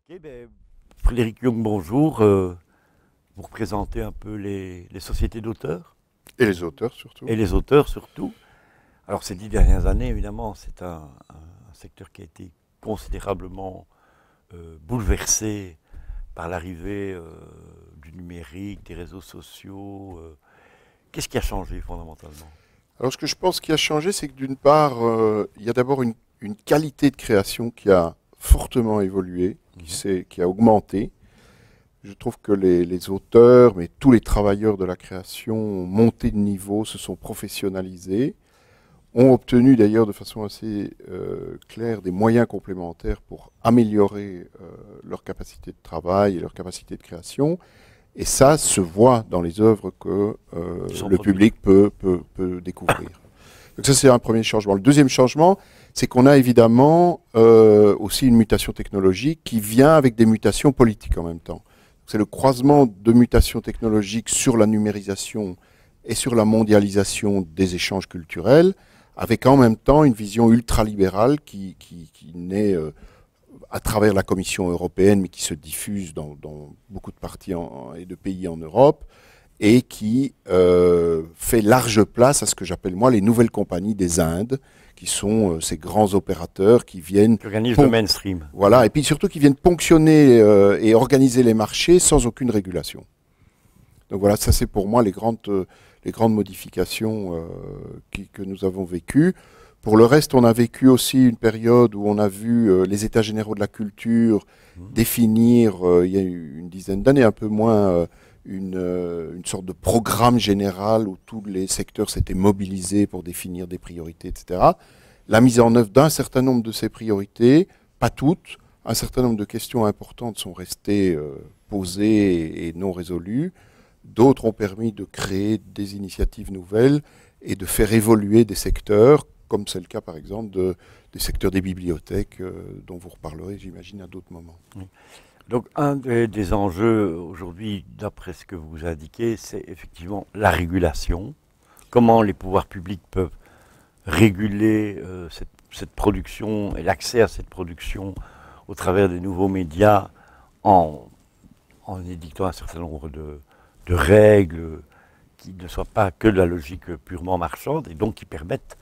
Ok, ben, Frédéric Young, bonjour. Vous représentez un peu les sociétés d'auteurs Et les auteurs surtout. et les auteurs surtout. Alors ces 10 dernières années, évidemment, c'est un secteur qui a été considérablement bouleversé par l'arrivée du numérique, des réseaux sociaux. Qu'est-ce qui a changé fondamentalement? Alors ce que je pense qui a changé, c'est que d'une part, il y a d'abord une qualité de création qui a fortement évolué, qui a augmenté. Je trouve que les auteurs, mais tous les travailleurs de la création ont monté de niveau, se sont professionnalisés, ont obtenu d'ailleurs de façon assez claire des moyens complémentaires pour améliorer leur capacité de travail et leur capacité de création. Et ça se voit dans les œuvres que Qui sont le produites. public peut découvrir. Donc ça, c'est un premier changement. Le deuxième changement, c'est qu'on a évidemment aussi une mutation technologique qui vient avec des mutations politiques en même temps. C'est le croisement de mutations technologiques sur la numérisation et sur la mondialisation des échanges culturels, avec en même temps une vision ultralibérale qui naît à travers la Commission européenne, mais qui se diffuse dans beaucoup de parties et de pays en Europe, et qui fait large place à ce que j'appelle moi les nouvelles compagnies des Indes, qui sont ces grands opérateurs qui viennent Qui organise le mainstream. voilà, et puis surtout qui viennent ponctionner et organiser les marchés sans aucune régulation. Donc voilà, ça c'est pour moi les grandes modifications que nous avons vécues. Pour le reste, on a vécu aussi une période où on a vu les États généraux de la culture définir, il y a une dizaine d'années, un peu moins, une sorte de programme général où tous les secteurs s'étaient mobilisés pour définir des priorités, etc. La mise en œuvre d'un certain nombre de ces priorités, pas toutes, un certain nombre de questions importantes sont restées posées et non résolues. D'autres ont permis de créer des initiatives nouvelles et de faire évoluer des secteurs, comme c'est le cas par exemple des secteurs des bibliothèques, dont vous reparlerez, j'imagine, à d'autres moments. Oui. Donc un des enjeux aujourd'hui, d'après ce que vous indiquez, c'est effectivement la régulation. Comment les pouvoirs publics peuvent réguler cette production et l'accès à cette production au travers des nouveaux médias en, en édictant un certain nombre de règles qui ne soient pas que de la logique purement marchande et donc qui permettent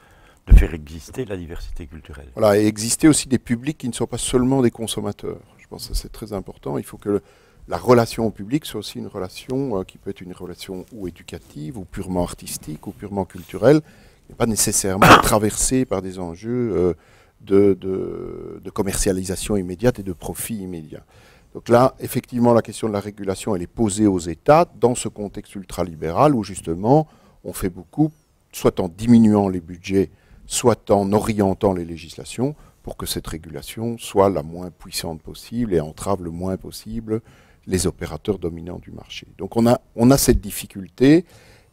de faire exister la diversité culturelle. Voilà, et exister aussi des publics qui ne sont pas seulement des consommateurs. Je pense que c'est très important. Il faut que la relation au public soit aussi une relation qui peut être une relation ou éducative, ou purement artistique, ou purement culturelle, et pas nécessairement traversée par des enjeux de commercialisation immédiate et de profit immédiat. Donc là, effectivement, la question de la régulation, elle est posée aux États dans ce contexte ultralibéral où justement, on fait beaucoup, soit en diminuant les budgets, soit en orientant les législations pour que cette régulation soit la moins puissante possible et entrave le moins possible les opérateurs dominants du marché. Donc on a cette difficulté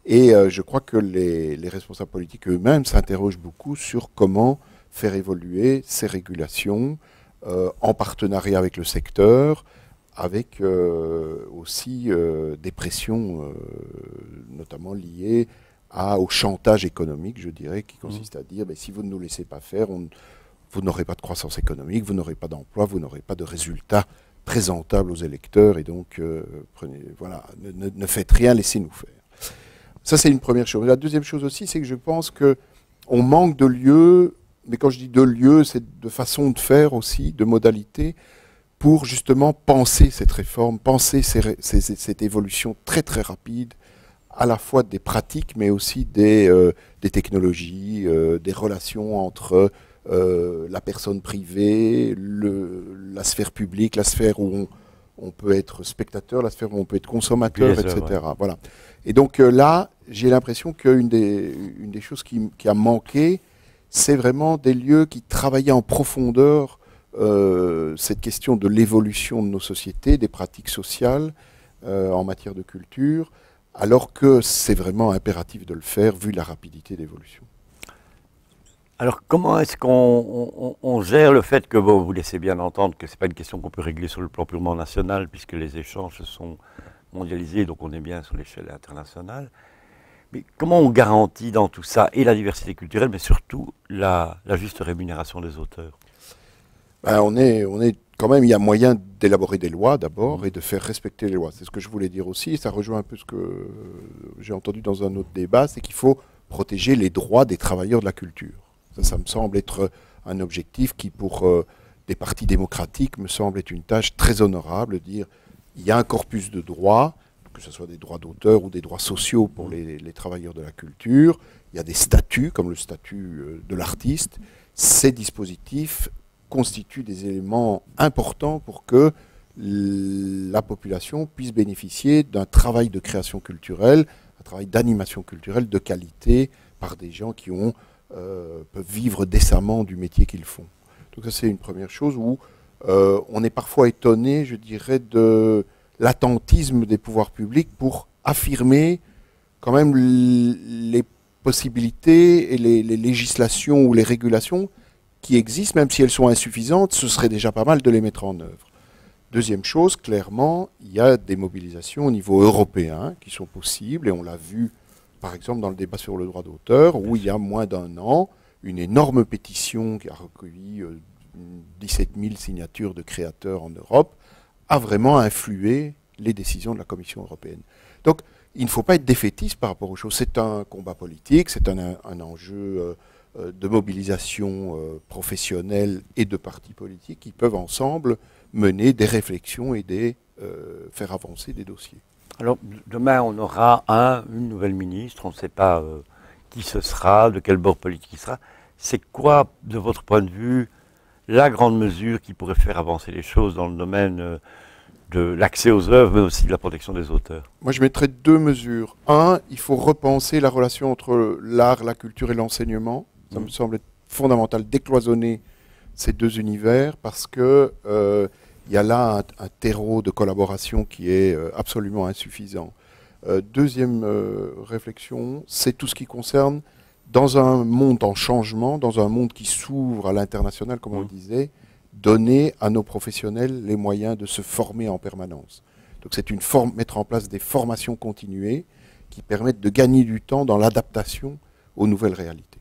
et je crois que les responsables politiques eux-mêmes s'interrogent beaucoup sur comment faire évoluer ces régulations en partenariat avec le secteur, avec aussi des pressions notamment liées au chantage économique, je dirais, qui consiste à dire, si vous ne nous laissez pas faire, vous n'aurez pas de croissance économique, vous n'aurez pas d'emploi, vous n'aurez pas de résultats présentables aux électeurs, et donc, voilà, ne faites rien, laissez-nous faire. Ça, c'est une première chose. La deuxième chose aussi, c'est que je pense qu'on manque de lieux, mais quand je dis de lieux, c'est de façon de faire aussi, de modalités, pour justement penser cette réforme, penser cette évolution très très rapide, à la fois des pratiques, mais aussi des technologies, des relations entre la personne privée, la sphère publique, la sphère où on peut être spectateur, la sphère où on peut être consommateur, etc. Voilà. Et donc là, j'ai l'impression qu'une des choses qui a manqué, c'est vraiment des lieux qui travaillaient en profondeur cette question de l'évolution de nos sociétés, des pratiques sociales en matière de culture, alors que c'est vraiment impératif de le faire vu la rapidité d'évolution. Alors comment est-ce qu'on gère le fait que, bon, vous laissez bien entendre que ce n'est pas une question qu'on peut régler sur le plan purement national, puisque les échanges se sont mondialisés, donc on est bien sur l'échelle internationale. Mais comment on garantit dans tout ça, et la diversité culturelle, mais surtout la juste rémunération des auteurs? On est quand même, il y a moyen d'élaborer des lois d'abord et de faire respecter les lois. C'est ce que je voulais dire aussi, et ça rejoint un peu ce que j'ai entendu dans un autre débat, c'est qu'il faut protéger les droits des travailleurs de la culture. Ça me semble être un objectif qui, pour des partis démocratiques, me semble être une tâche très honorable, de dire il y a un corpus de droits, que ce soit des droits d'auteur ou des droits sociaux pour les travailleurs de la culture, il y a des statuts, comme le statut de l'artiste. Ces dispositifs constituent des éléments importants pour que la population puisse bénéficier d'un travail de création culturelle, un travail d'animation culturelle de qualité par des gens qui peuvent vivre décemment du métier qu'ils font. Donc ça, c'est une première chose où on est parfois étonné, je dirais, de l'attentisme des pouvoirs publics pour affirmer quand même les possibilités et les législations ou les régulations qui existent, même si elles sont insuffisantes, ce serait déjà pas mal de les mettre en œuvre. Deuxième chose, clairement, il y a des mobilisations au niveau européen qui sont possibles, et on l'a vu par exemple dans le débat sur le droit d'auteur, où il y a moins d'un an, une énorme pétition qui a recueilli 17 000 signatures de créateurs en Europe, a vraiment influé les décisions de la Commission européenne. Donc, il ne faut pas être défaitiste par rapport aux choses. C'est un combat politique, c'est un enjeu de mobilisation professionnelle et de partis politiques qui peuvent ensemble mener des réflexions et faire avancer des dossiers. Alors, demain, on aura une nouvelle ministre, on ne sait pas qui ce sera, de quel bord politique il sera. C'est quoi, de votre point de vue, la grande mesure qui pourrait faire avancer les choses dans le domaine de l'accès aux œuvres, mais aussi de la protection des auteurs? Moi, je mettrais deux mesures. Un, il faut repenser la relation entre l'art, la culture et l'enseignement. Ça me semble être fondamental, décloisonner ces deux univers, parce que il y a là un terreau de collaboration qui est absolument insuffisant. Deuxième réflexion, c'est tout ce qui concerne, dans un monde en changement, dans un monde qui s'ouvre à l'international, comme on le disait, donner à nos professionnels les moyens de se former en permanence. Donc c'est mettre en place des formations continuées qui permettent de gagner du temps dans l'adaptation aux nouvelles réalités.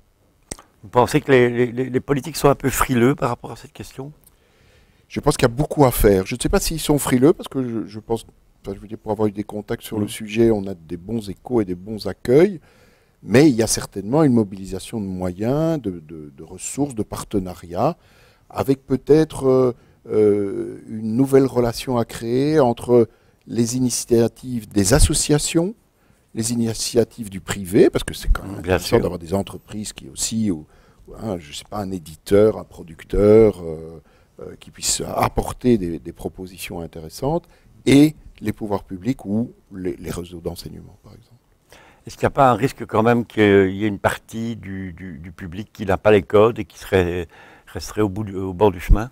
Vous pensez que les politiques sont un peu frileux par rapport à cette question? Je pense qu'il y a beaucoup à faire. Je ne sais pas s'ils sont frileux, parce que je pense, enfin, je veux dire, pour avoir eu des contacts sur le sujet, on a des bons échos et des bons accueils, mais il y a certainement une mobilisation de moyens, de ressources, de partenariats, avec peut-être une nouvelle relation à créer entre les initiatives des associations, les initiatives du privé, parce que c'est quand même intéressant d'avoir des entreprises qui aussi, je ne sais pas, un éditeur, un producteur, qui puissent apporter des propositions intéressantes, et les pouvoirs publics ou les réseaux d'enseignement, par exemple. Est-ce qu'il n'y a pas un risque quand même qu'il y ait une partie du public qui n'a pas les codes et qui resterait au bord du chemin?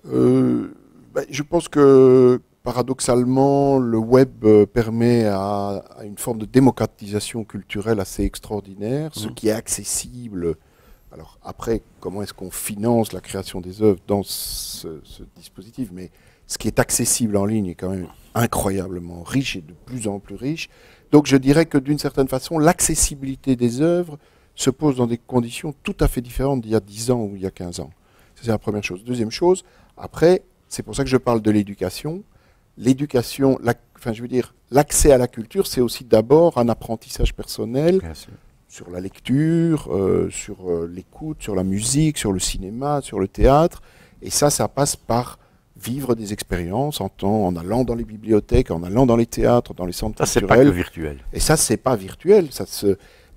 Je pense que paradoxalement, le web permet à une forme de démocratisation culturelle assez extraordinaire, ce qui est accessible. Alors après, comment est-ce qu'on finance la création des œuvres dans ce dispositif? Mais ce qui est accessible en ligne est quand même incroyablement riche et de plus en plus riche. Donc je dirais que d'une certaine façon, l'accessibilité des œuvres se pose dans des conditions tout à fait différentes d'il y a 10 ans ou il y a 15 ans. Ça, c'est la première chose. Deuxième chose, après, c'est pour ça que je parle de l'éducation. L'éducation, je veux dire, l'accès à la culture, c'est aussi d'abord un apprentissage personnel sur la lecture, sur l'écoute, sur la musique, sur le cinéma, sur le théâtre. Et ça passe par vivre des expériences en allant dans les bibliothèques, en allant dans les théâtres, dans les centres culturels. Ça, c'est pas que virtuel. Et ça, c'est pas virtuel.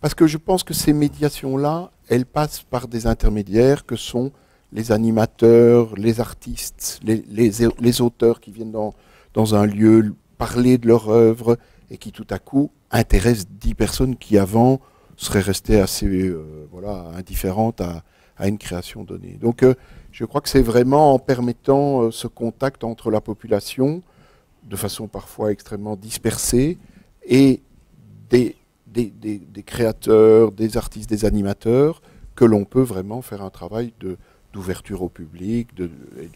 Parce que je pense que ces médiations-là, elles passent par des intermédiaires que sont les animateurs, les artistes, les auteurs qui viennent dans un lieu parler de leur œuvre et qui tout à coup intéressent 10 personnes qui avant seraient restées assez indifférentes à une création donnée. Donc je crois que c'est vraiment en permettant ce contact entre la population, de façon parfois extrêmement dispersée, et des créateurs, des artistes, des animateurs, que l'on peut vraiment faire un travail d'ouverture au public,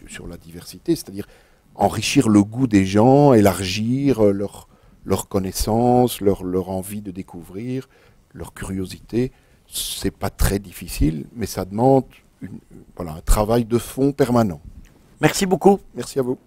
sur la diversité, c'est-à-dire enrichir le goût des gens, élargir leur connaissance, leur envie de découvrir, leur curiosité. C'est pas très difficile, mais ça demande un travail de fond permanent. Merci beaucoup. Merci à vous.